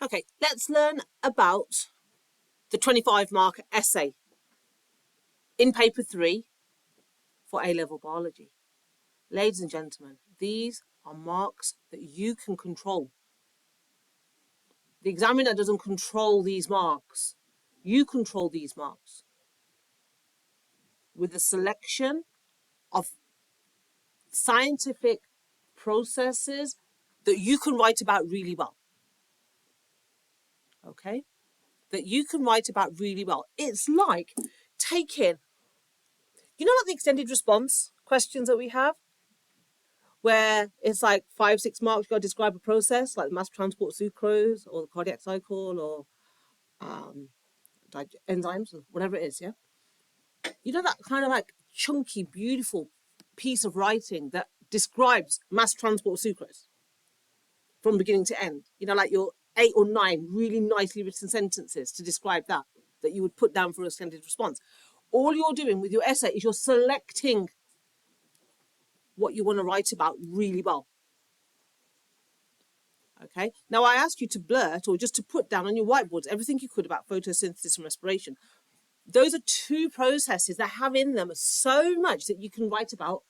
Okay, let's learn about the 25-mark essay in paper 3 for A-level biology. Ladies and gentlemen, these are marks that you can control. The examiner doesn't control these marks. You control these marks with a selection of scientific processes that you can write about really well. Okay? That you can write about really well. It's like taking, like the extended response questions that we have, where it's like 5-6 marks, you've got to describe a process, like the mass transport sucrose or the cardiac cycle or enzymes or whatever it is, yeah? That kind of like chunky, beautiful piece of writing that describes mass transport sucrose from beginning to end. Like your 8 or 9 really nicely written sentences to describe that you would put down for a extended response. All you're doing with your essay is you're selecting what you want to write about really well. Okay. Now I asked you to blurt or just to put down on your whiteboards everything you could about photosynthesis and respiration. Those are 2 processes that have in them so much that you can write about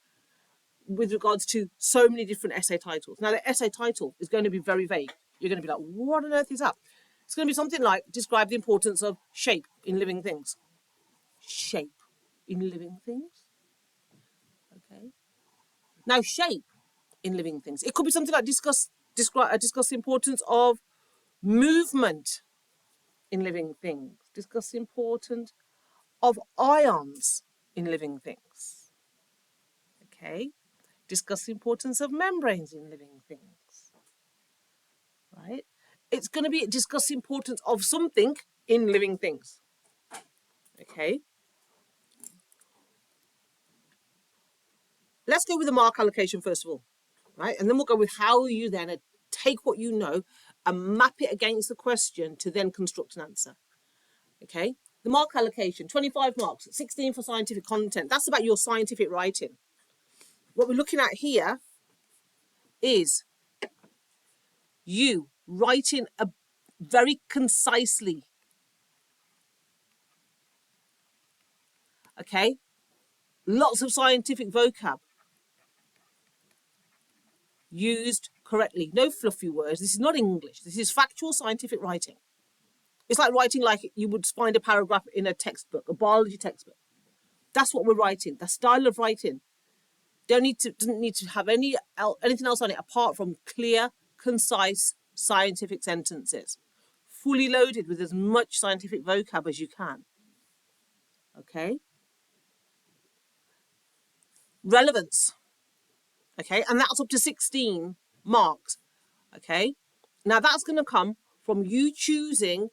with regards to so many different essay titles. Now the essay title is going to be very vague. You're going to be like, what on earth is that? It's going to be something like, describe the importance of shape in living things. Shape in living things? Okay. Now shape in living things. It could be something like discuss the importance of movement in living things. Discuss the importance of ions in living things. Okay. Discuss the importance of membranes in living things. Right? It's going to be discuss the importance of something in living things. Okay. Let's go with the mark allocation first of all. Right? And then we'll go with how you then take what you know and map it against the question to then construct an answer. Okay. The mark allocation, 25 marks, 16 for scientific content. That's about your scientific writing. What we're looking at here is you writing very concisely. Okay. Lots of scientific vocab used correctly. No fluffy words. This is not English. This is factual scientific writing. It's like writing like you would find a paragraph in a textbook, a biology textbook. That's what we're writing. That style of writing doesn't need to have anything else on it apart from clear, concise, scientific sentences, fully loaded with as much scientific vocab as you can. Okay. Relevance. Okay, and that's up to 16 marks. Okay. Now that's going to come from you choosing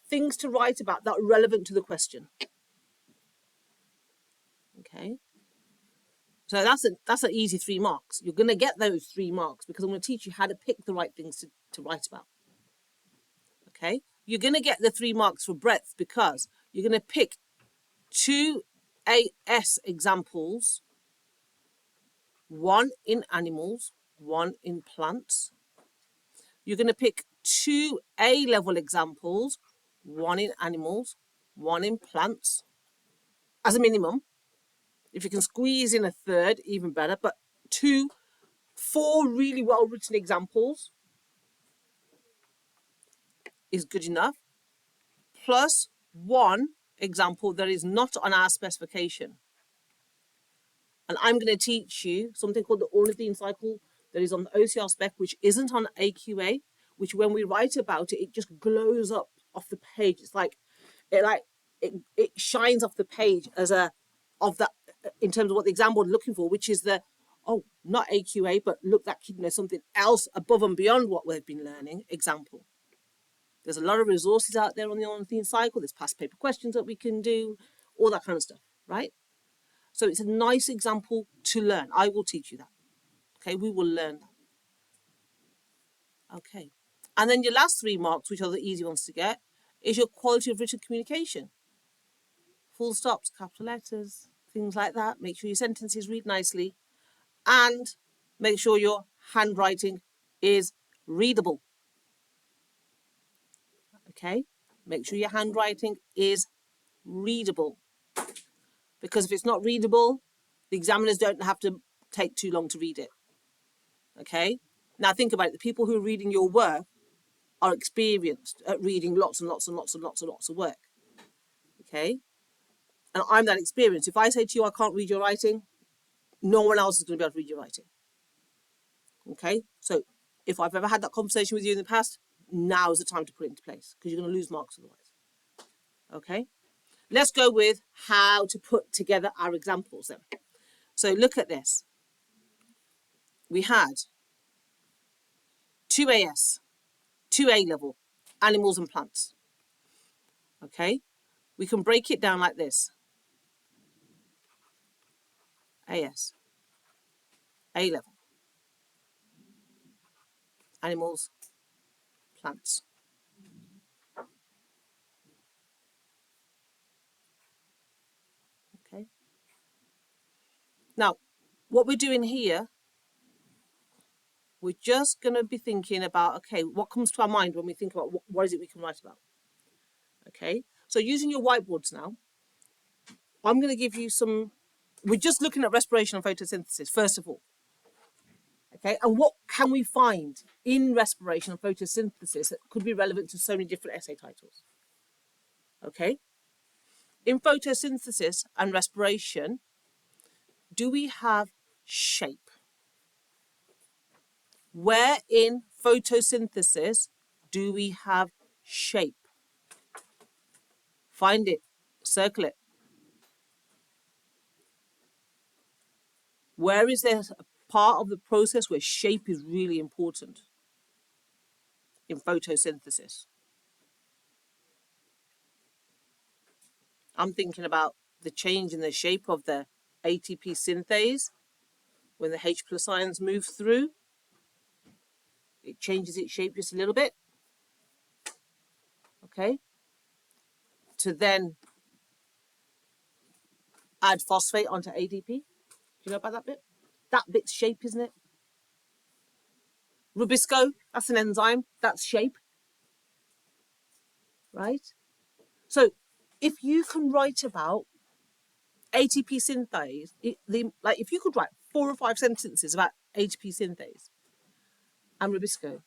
things to write about that are relevant to the question. Okay. So that's an easy 3 marks. You're going to get those 3 marks because I'm going to teach you how to pick the right things to write about. Okay. You're going to get the 3 marks for breadth because you're going to pick 2 AS examples, 1 in animals, 1 in plants. You're going to pick 2 A-level examples, 1 in animals, 1 in plants, as a minimum. If you can squeeze in a third, even better. But 4 really well-written examples is good enough. Plus 1 example that is not on our specification. And I'm going to teach you something called the ornithine cycle that is on the OCR spec, which isn't on AQA, which when we write about it, it just glows up off the page. It's like it shines off the page in terms of what the exam board is looking for, which is not AQA, but look, that kid knows something else above and beyond what we've been learning. Example. There's a lot of resources out there on the ornithine cycle. There's past paper questions that we can do, all that kind of stuff, right? So it's a nice example to learn. I will teach you that. Okay, we will learn that. Okay. And then your last 3 marks, which are the easy ones to get, is your quality of written communication. Full stops, capital letters, things like that. Make sure your sentences read nicely. And make sure your handwriting is readable. Okay? Make sure your handwriting is readable. Because if it's not readable, the examiners don't have to take too long to read it. Okay? Now think about it. The people who are reading your work are experienced at reading lots and lots and lots and lots and lots of work. Okay? And I'm that experienced. If I say to you, I can't read your writing, no one else is going to be able to read your writing. Okay? So if I've ever had that conversation with you in the past, now is the time to put it into place because you're going to lose marks otherwise. Okay? Let's go with how to put together our examples then. So look at this. We had 2AS, 2A level, animals and plants. Okay? We can break it down like this. AS, A level, animals, plants. Okay? Now, what we're doing here, we're just going to be thinking about, okay, what comes to our mind when we think about what is it we can write about? Okay? So using your whiteboards now, I'm going to give you some, we're just looking at respiration and photosynthesis, first of all. Okay, and what can we find in respiration and photosynthesis that could be relevant to so many different essay titles? Okay, in photosynthesis and respiration, do we have shape? Where in photosynthesis do we have shape? Find it, circle it. Where is there a part of the process where shape is really important in photosynthesis? I'm thinking about the change in the shape of the ATP synthase. When the H plus ions move through, it changes its shape just a little bit. Okay. To then add phosphate onto ADP. Do you know about that bit? That bit's shape, isn't it? Rubisco, that's an enzyme. That's shape. Right? So if you can write about ATP synthase, like if you could write 4 or 5 sentences about ATP synthase and Rubisco,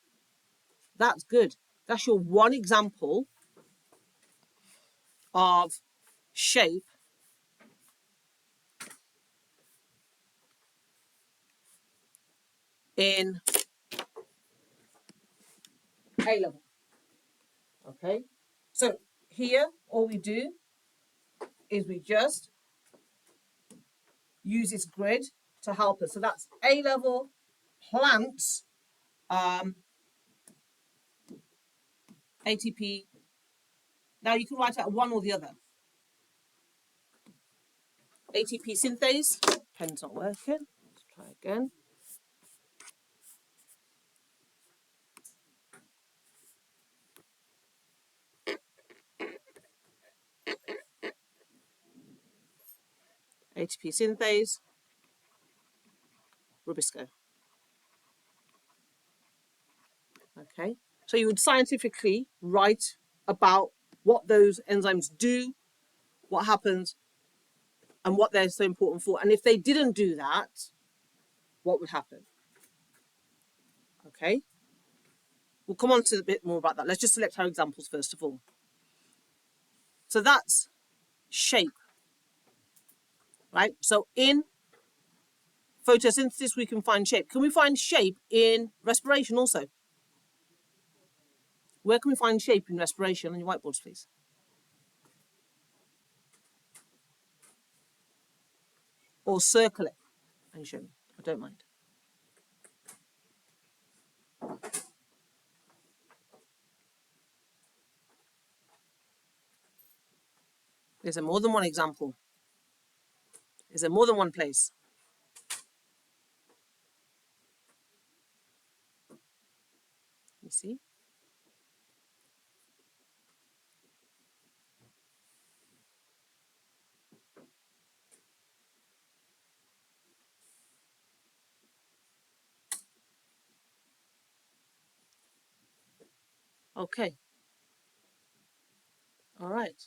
that's good. That's your one example of shape in A level. Okay, so here all we do is we just use this grid to help us. So that's A level, plants, ATP. Now you can write out one or the other. ATP synthase, pen's not working. Let's try again. ATP synthase, Rubisco. Okay, so you would scientifically write about what those enzymes do, what happens, and what they're so important for. And if they didn't do that, what would happen? Okay, we'll come on to a bit more about that. Let's just select our examples first of all. So that's shape, right? So in photosynthesis, we can find shape. Can we find shape in respiration also? Where can we find shape in respiration on your whiteboards, please? Or circle it and show me. I don't mind. Is there more than one example? Is there more than one place? You see? Okay. All right.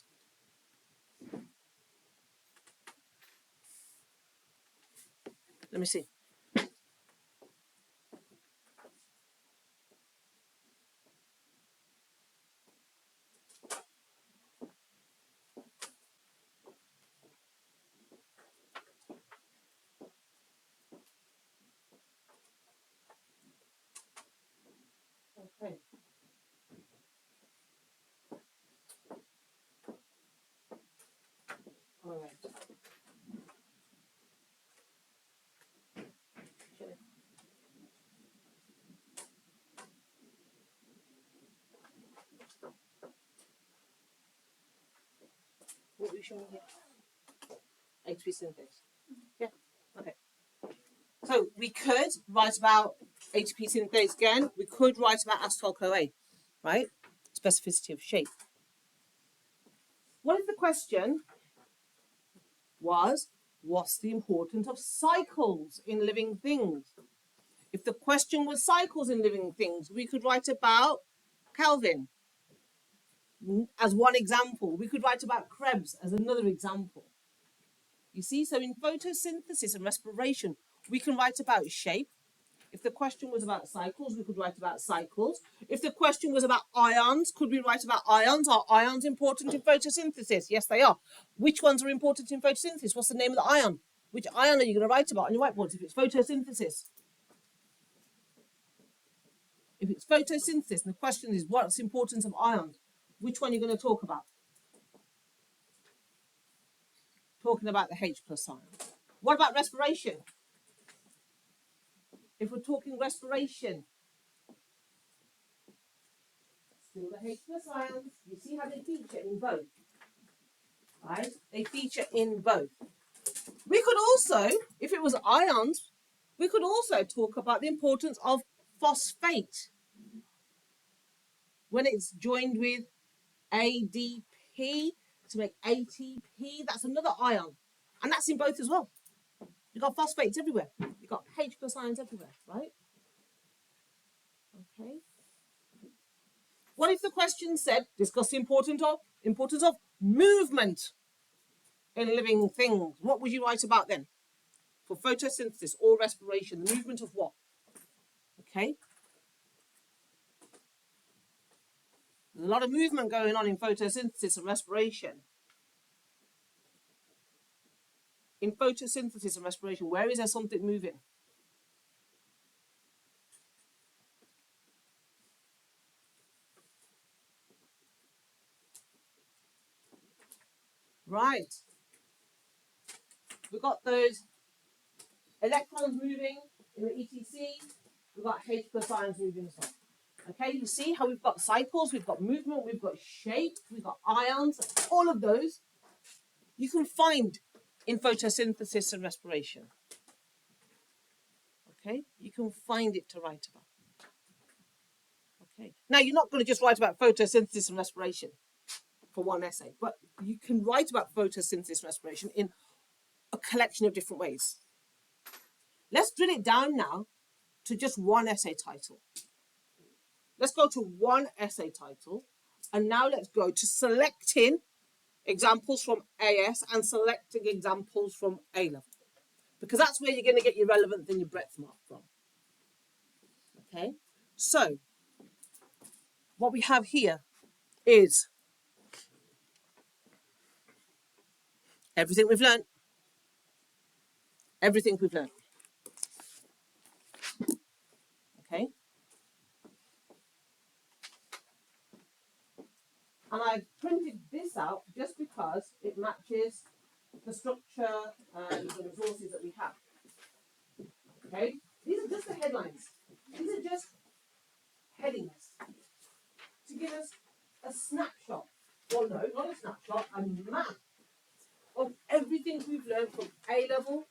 Let me see. Okay. All right. What were you showing here? HP synthase. Yeah. Okay. So we could write about ATP synthase again. We could write about acetyl-CoA, right? Specificity of shape. What if the question was, what's the importance of cycles in living things? If the question was cycles in living things, we could write about Kelvin as one example. We could write about Krebs as another example. You see, so in photosynthesis and respiration, we can write about shape. If the question was about cycles, we could write about cycles. If the question was about ions, could we write about ions? Are ions important in photosynthesis? Yes, they are. Which ones are important in photosynthesis? What's the name of the ion? Which ion are you going to write about on your whiteboard if it's photosynthesis? If it's photosynthesis, and the question is what's the importance of ions, which one are you going to talk about? Talking about the H plus ion. What about respiration? If we're talking respiration, still the H plus ions. You see how they feature in both, right? They feature in both. We could also, if it was ions, we could also talk about the importance of phosphate when it's joined with ADP to make ATP. That's another ion, and that's in both as well. You've got phosphates everywhere. You've got H plus ions everywhere, right? Okay. What if the question said, discuss the importance of movement in living things? What would you write about then? For photosynthesis or respiration, the movement of what? Okay. There's a lot of movement going on in photosynthesis and respiration. In photosynthesis and respiration, where is there something moving? Right. We've got those electrons moving in the ETC. We've got H plus ions moving as well. Okay, you see how we've got cycles, we've got movement, we've got shape, we've got ions, all of those you can find in photosynthesis and respiration. Okay, you can find it to write about. Okay, now you're not going to just write about photosynthesis and respiration for one essay, but you can write about photosynthesis and respiration in a collection of different ways. Let's drill it down now to just one essay title. Let's go to one essay title, and now let's go to selecting examples from AS and selecting examples from A level, because that's where you're going to get your relevance and your breadth mark from. Okay, so what we have here is everything we've learned. Everything we've learned. Okay, and I printed this out just because it matches the structure and the resources that we have. Okay, these are just the headlines. These are just headings to give us a snapshot. Well, no, not a snapshot, a map of everything we've learned from A level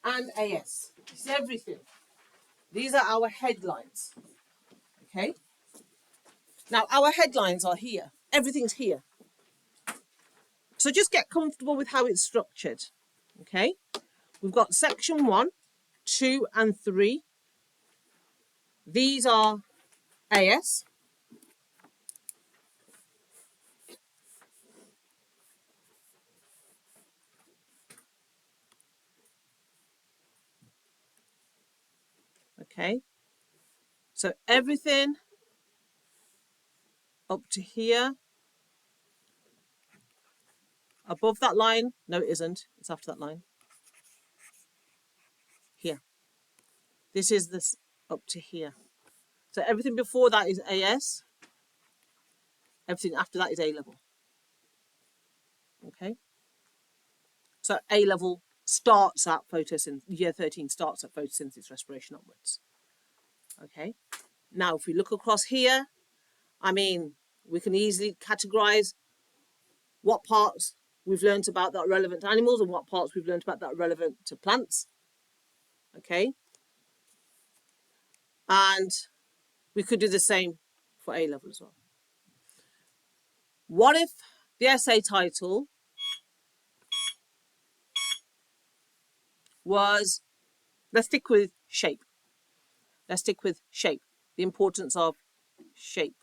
and AS. It's everything. These are our headlines. Okay. Now our headlines are here. Everything's here. So just get comfortable with how it's structured. Okay. We've got section 1, 2, and 3. These are AS. Okay. So everything up to here, above that line, no it isn't, it's after that line. Here. This is this up to here. So everything before that is AS. Everything after that is A level. Okay. So A level starts at photosynthesis, year 13 starts at photosynthesis respiration onwards. Okay. Now, if we look across here, I mean, we can easily categorize what parts we've learned about that are relevant to animals and what parts we've learned about that are relevant to plants. Okay. And we could do the same for A level as well. What if the essay title was, let's stick with shape. Let's stick with shape, the importance of shape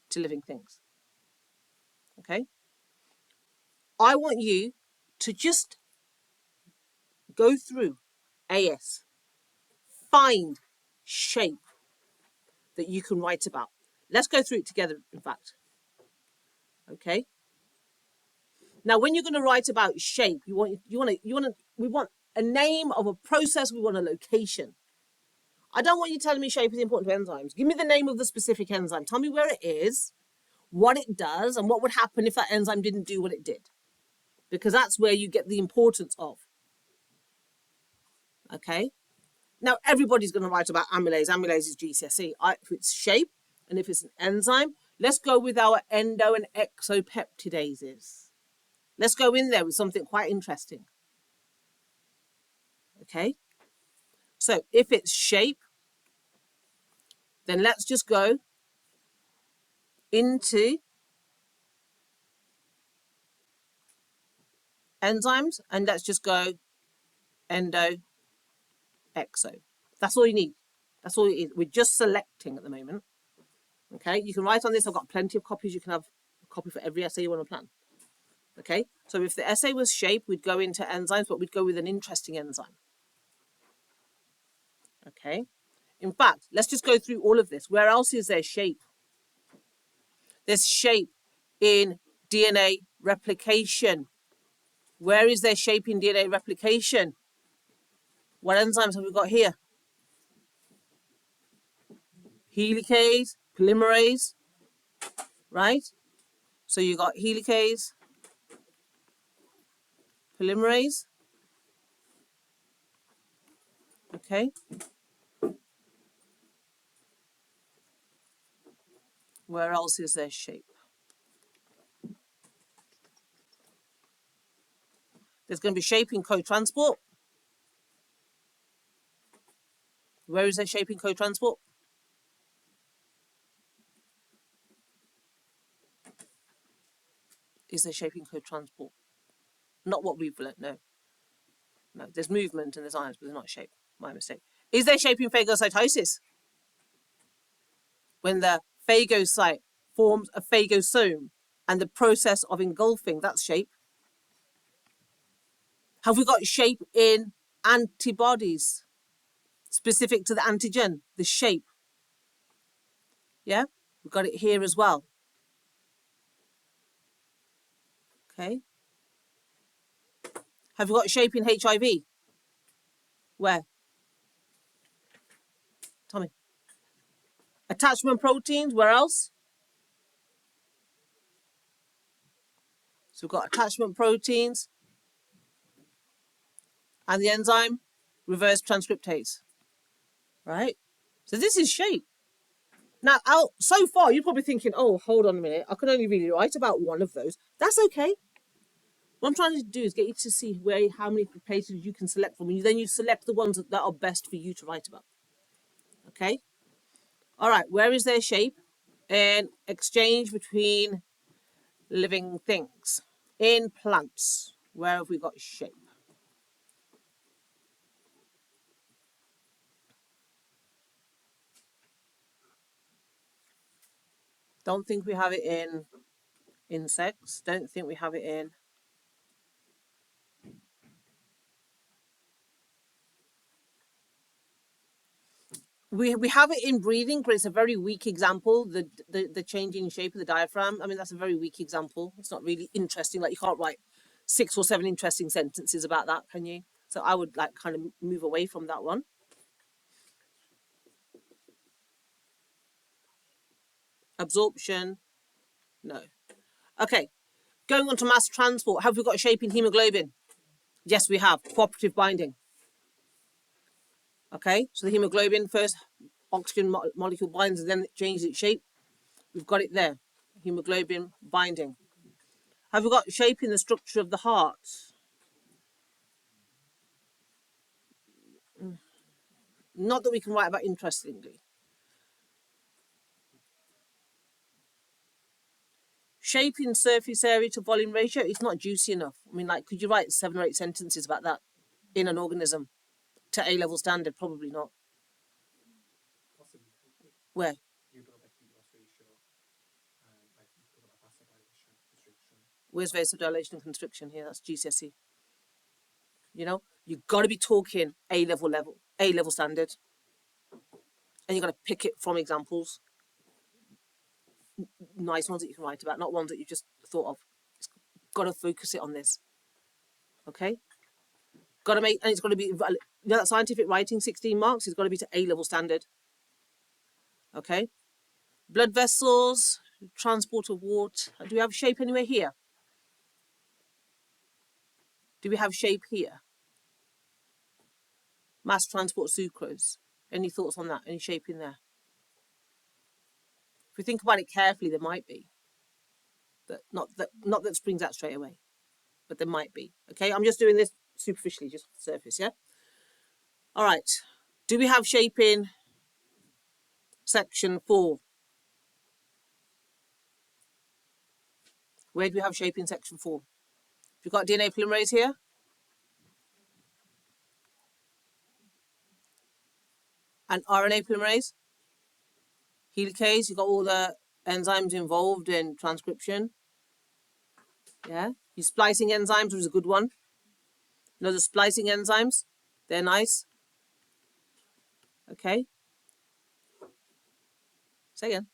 to living things. Okay? I want you to just go through AS, find shape that you can write about. Let's go through it together, in fact. Okay? Now, when you're going to write about shape, we want a name of a process, we want a location. I don't want you telling me shape is important to enzymes. Give me the name of the specific enzyme. Tell me where it is, what it does, and what would happen if that enzyme didn't do what it did. Because that's where you get the importance of. Okay? Now, everybody's going to write about amylase. Amylase is GCSE. If it's shape and if it's an enzyme, let's go with our endo and exopeptidases. Let's go in there with something quite interesting. Okay? So if it's shape, then let's just go into enzymes and let's just go endo, exo. That's all you need. That's all it is. We're just selecting at the moment. Okay, you can write on this. I've got plenty of copies. You can have a copy for every essay you want to plan. Okay, so if the essay was shape, we'd go into enzymes, but we'd go with an interesting enzyme. Okay, in fact, let's just go through all of this. Where else is there shape? There's shape in DNA replication. Where is there shape in DNA replication? What enzymes have we got here? Helicase, polymerase, right? So you got helicase, polymerase. Okay. Where else is there shape? There's going to be shape in co-transport. Where is there shape in co-transport? Is there shape in co-transport? Not what we've learned, no. No, there's movement and there's ions, but there's not shape. My mistake. Is there shape in phagocytosis? When the phagocyte forms a phagosome and the process of engulfing, that's shape. Have we got shape in antibodies specific to the antigen, the shape? Yeah, we've got it here as well. Okay. Have we got shape in HIV? Where? Tommy. Attachment proteins, where else? So we've got attachment proteins and the enzyme reverse transcriptase, right? So this is shape. Now, so far, you're probably thinking, oh, hold on a minute. I can only really write about one of those. That's okay. What I'm trying to do is get you to see how many pages you can select from. And then you select the ones that are best for you to write about. Okay? All right, where is their shape? And exchange between living things. In plants, where have we got shape? Don't think we have it in insects. Don't think we have it in we have it in breathing, but it's a very weak example. The changing shape of the diaphragm. I mean, that's a very weak example. It's not really interesting. Like, you can't write 6 or 7 interesting sentences about that, can you? So I would like kind of move away from that one. Absorption, no. Okay, going on to mass transport. Have we got a shape in hemoglobin? Yes, we have. Cooperative binding. Okay, so the hemoglobin first oxygen molecule binds and then it changes its shape. We've got it there. Hemoglobin binding. Have we got shape in the structure of the heart? Not that we can write about interestingly. Shape in surface area to volume ratio, it's not juicy enough. I mean, like, could you write 7 or 8 sentences about that in an organism to A-level standard? Probably not. Possibly. Where? You talk about heat loss ratio, and I think you talk about vasodilation, constriction. Where's vasodilation and constriction here? That's GCSE. You know, you've got to be talking A-level standard. And you've got to pick it from examples. Nice ones that you can write about, not ones that you just thought of. It's got to focus it on this. Okay? Got to make, and it's got to be, you know, that scientific writing, 16 marks, it's got to be to A-level standard. Okay? Blood vessels, transport of water. Do we have shape anywhere here? Do we have shape here? Mass transport sucrose. Any thoughts on that? Any shape in there? If we think about it carefully, there might be. But not that springs out straight away. But there might be. Okay, I'm just doing this superficially, just the surface, yeah? All right. Do we have shape in section 4? Where do we have shape in section 4? We've got DNA polymerase here. And RNA polymerase. Helicase, you've got all the enzymes involved in transcription. Yeah. Your splicing enzymes was a good one. You know, the splicing enzymes, they're nice. Okay. Say again.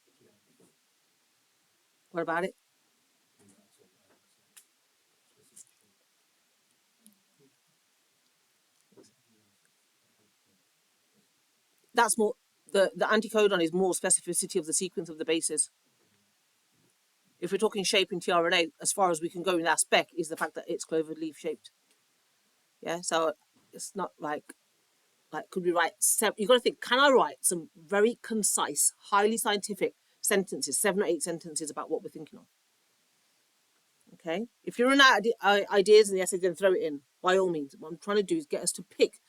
What about it? That's more, the anticodon is more specificity of the sequence of the bases. If we're talking shape in tRNA, as far as we can go in that spec, is the fact that it's clover leaf shaped. Yeah, so it's not like could we write, you've got to think, can I write some very concise, highly scientific sentences, 7 or 8 sentences about what we're thinking of? Okay, if you're running out of ideas in the essay, then throw it in, by all means. What I'm trying to do is get us to pick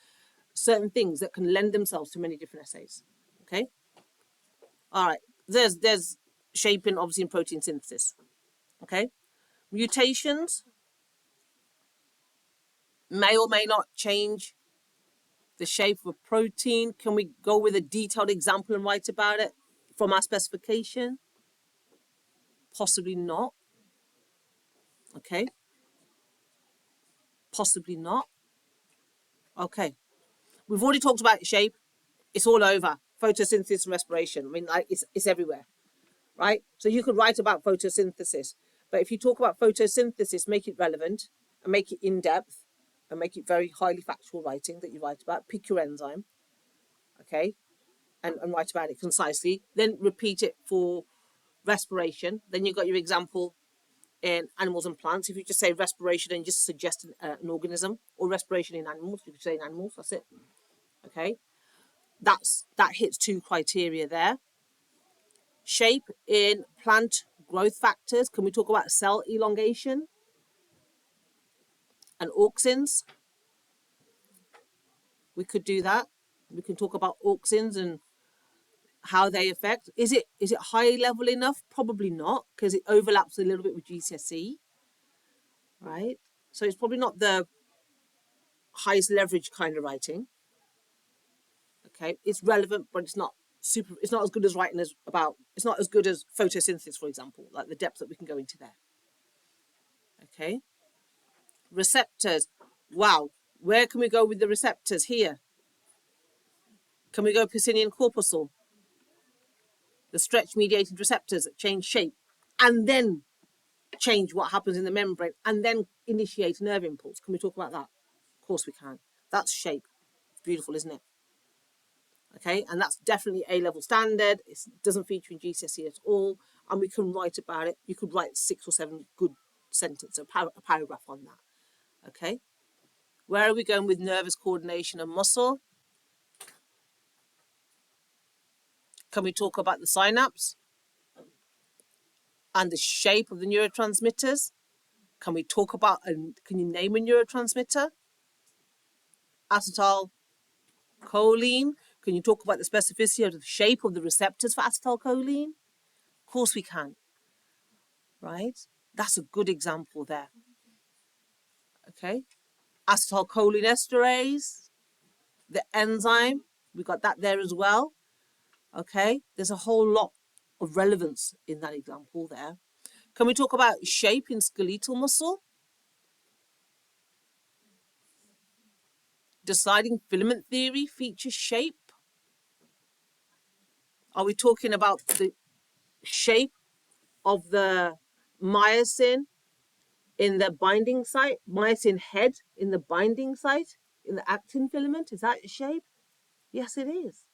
certain things that can lend themselves to many different essays. Okay, all right, there's shaping, obviously, in protein synthesis. Okay, mutations may or may not change the shape of a protein. Can we go with a detailed example and write about it from our specification? Possibly not. Okay. Possibly not. Okay. We've already talked about shape. It's all over. Photosynthesis and respiration. I mean, like, it's everywhere, right? So you could write about photosynthesis, but if you talk about photosynthesis, make it relevant and make it in depth and make it very highly factual writing that you write about. Pick your enzyme, okay, and write about it concisely. Then repeat it for respiration. Then you've got your example in animals and plants. If you just say respiration and just suggest an organism, or respiration in animals, you could say in animals, that's it. Okay, that hits 2 criteria there. Shape in plant growth factors. Can we talk about cell elongation and auxins? We could do that. We can talk about auxins and how they affect. Is it high level enough? Probably not, because it overlaps a little bit with GCSE, right? So it's probably not the highest leverage kind of writing. Okay, it's relevant, but it's not super. It's not as good as writing as about. It's not as good as photosynthesis, for example, like the depth that we can go into there. Okay, receptors. Wow, where can we go with the receptors here? Can we go Pacinian corpuscle? The stretch-mediated receptors that change shape and then change what happens in the membrane and then initiate a nerve impulse. Can we talk about that? Of course we can. That's shape. It's beautiful, isn't it? Okay, and that's definitely A-level standard. It doesn't feature in GCSE at all, and we can write about it. You could write 6 or 7 good sentences, a paragraph on that. Okay, where are we going with nervous coordination and muscle? Can we talk about the synapse and the shape of the neurotransmitters? Can we talk about, can you name a neurotransmitter? Acetylcholine. Can you talk about the specificity of the shape of the receptors for acetylcholine? Of course we can, right? That's a good example there. Okay. Acetylcholinesterase, the enzyme, we got that there as well. Okay. There's a whole lot of relevance in that example there. Can we talk about shape in skeletal muscle? Deciding filament theory features shape. Are we talking about the shape of the myosin in the binding site, myosin head in the binding site, in the actin filament? Is that shape? Yes, it is.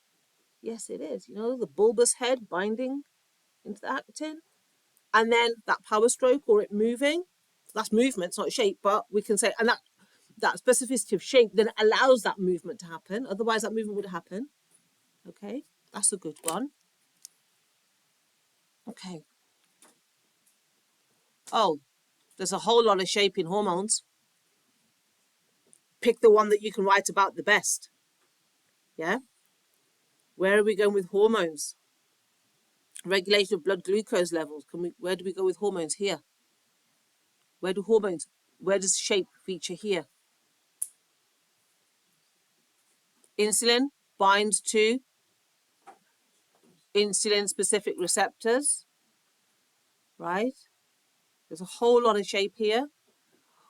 Yes, it is. You know, the bulbous head binding into the actin. And then that power stroke or it moving. That's movement, it's not shape, but we can say, and that specificity of shape then allows that movement to happen. Otherwise, that movement would happen. Okay, that's a good one. Okay. Oh, there's a whole lot of shape in hormones. Pick the one that you can write about the best. Yeah? Where are we going with hormones? Regulation of blood glucose levels. Where do we go with hormones here? Where does shape feature here? Insulin binds to insulin-specific receptors, right? There's a whole lot of shape here.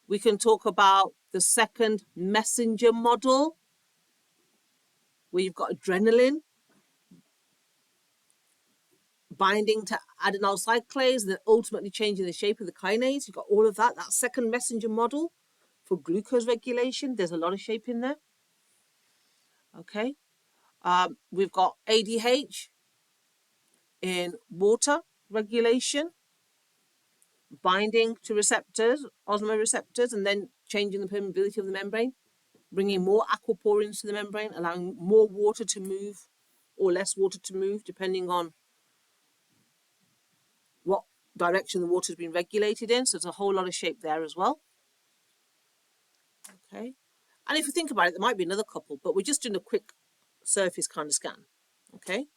We can talk about the second messenger model, where you've got adrenaline binding to adenyl cyclase and then ultimately changing the shape of the kinase. You've got all of that. That second messenger model for glucose regulation. There's a lot of shape in there. Okay. We've got ADH in water regulation, binding to receptors, osmoreceptors, and then changing the permeability of the membrane, bringing more aquaporin into the membrane, allowing more water to move or less water to move, depending on what direction the water has been regulated in. So there's a whole lot of shape there as well. Okay. And if you think about it, there might be another couple, but we're just doing a quick surface kind of scan. Okay.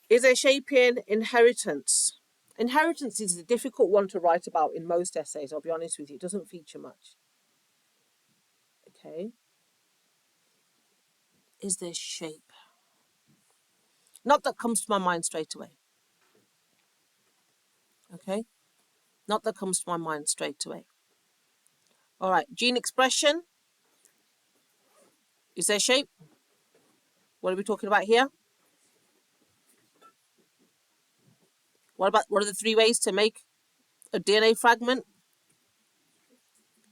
Is there shape in inheritance? Inheritance is a difficult one to write about in most essays, I'll be honest with you. It doesn't feature much. Okay. Is there shape? Not that comes to my mind straight away. Okay. Not that comes to my mind straight away. All right. Gene expression. Is there shape? What are we talking about here? What are the 3 ways to make a DNA fragment?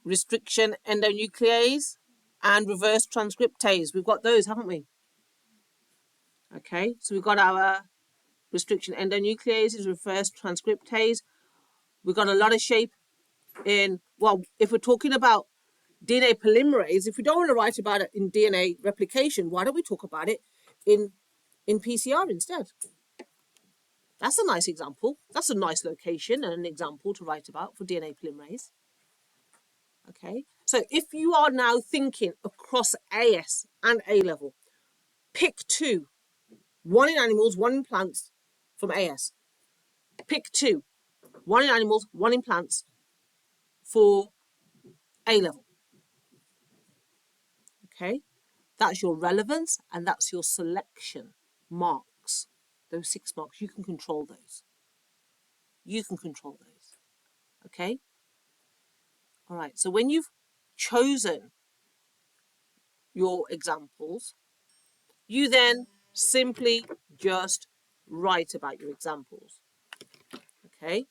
Restriction endonuclease and reverse transcriptase. We've got those, haven't we? Okay, so we've got our restriction endonucleases, reverse transcriptase. We've got a lot of shape in, well, if we're talking about DNA polymerase, if we don't want to write about it in DNA replication, why don't we talk about it in PCR instead? That's a nice example. That's a nice location and an example to write about for DNA polymerase. Okay, so if you are now thinking across AS and A level, pick 2, one in animals, one in plants from AS. Pick 2, one in animals, one in plants for A level. Okay, that's your relevance and that's your selection marks. Those 6 marks, you can control those. You can control those. Okay. All right. So when you've chosen your examples You then simply just write about your examples. Okay?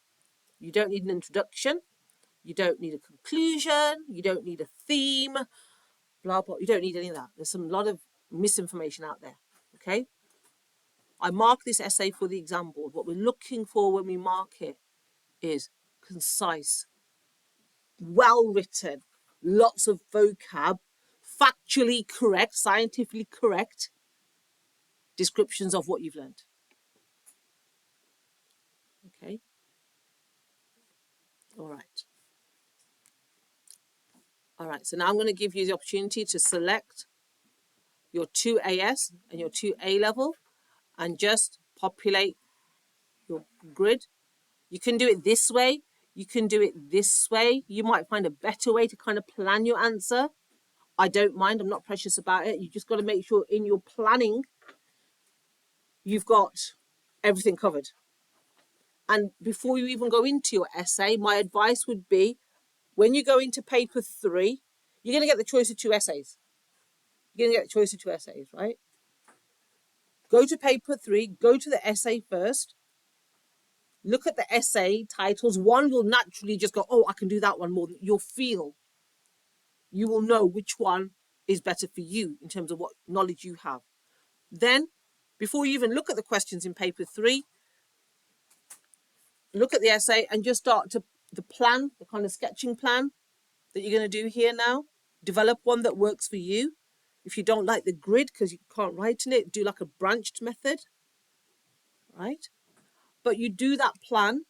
You don't need an introduction. You don't need a conclusion. You don't need a theme. Blah, blah. You don't need any of that. There's a lot of misinformation out there. Okay? I mark this essay for the exam board. What we're looking for when we mark it is concise, well written, lots of vocab, factually correct, scientifically correct descriptions of what you've learned. Okay? All right. All right, so now I'm going to give you the opportunity to select your 2AS and your 2A level and just populate your grid. You can do it this way. You can do it this way. You might find a better way to kind of plan your answer. I don't mind. I'm not precious about it. You just got to make sure in your planning, you've got everything covered. And before you even go into your essay, my advice would be when you go into paper 3, you're going to get the choice of 2 essays. You're going to get the choice of 2 essays, right? Go to paper 3, go to the essay first. Look at the essay titles. One will naturally just go, oh, I can do that one more. You'll feel, you will know which one is better for you in terms of what knowledge you have. Then, before you even look at the questions in paper 3, look at the essay and just start to the plan, the kind of sketching plan that you're going to do here now. Develop one that works for you. If you don't like the grid because you can't write in it, do like a branched method, right? But you do that plan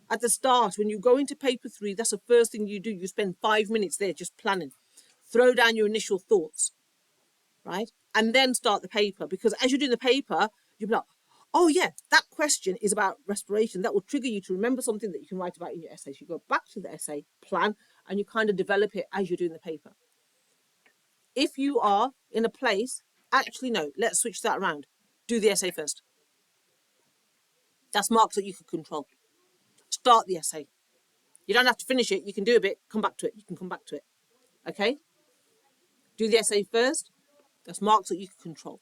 at the start. When you go into paper 3, that's the first thing you do. You spend 5 minutes there just planning. Throw down your initial thoughts, right? And then start the paper, because as you're doing the paper, you'll be like, oh yeah, that question is about respiration. That will trigger you to remember something that you can write about in your essay. So you go back to the essay, plan, and you kind of develop it as you're doing the paper. If you are in a place, actually no, let's switch that around. Do the essay first. That's marks that you can control. Start the essay. You don't have to finish it. You can do a bit, come back to it. You can come back to it. Okay? Do the essay first. That's marks that you can control.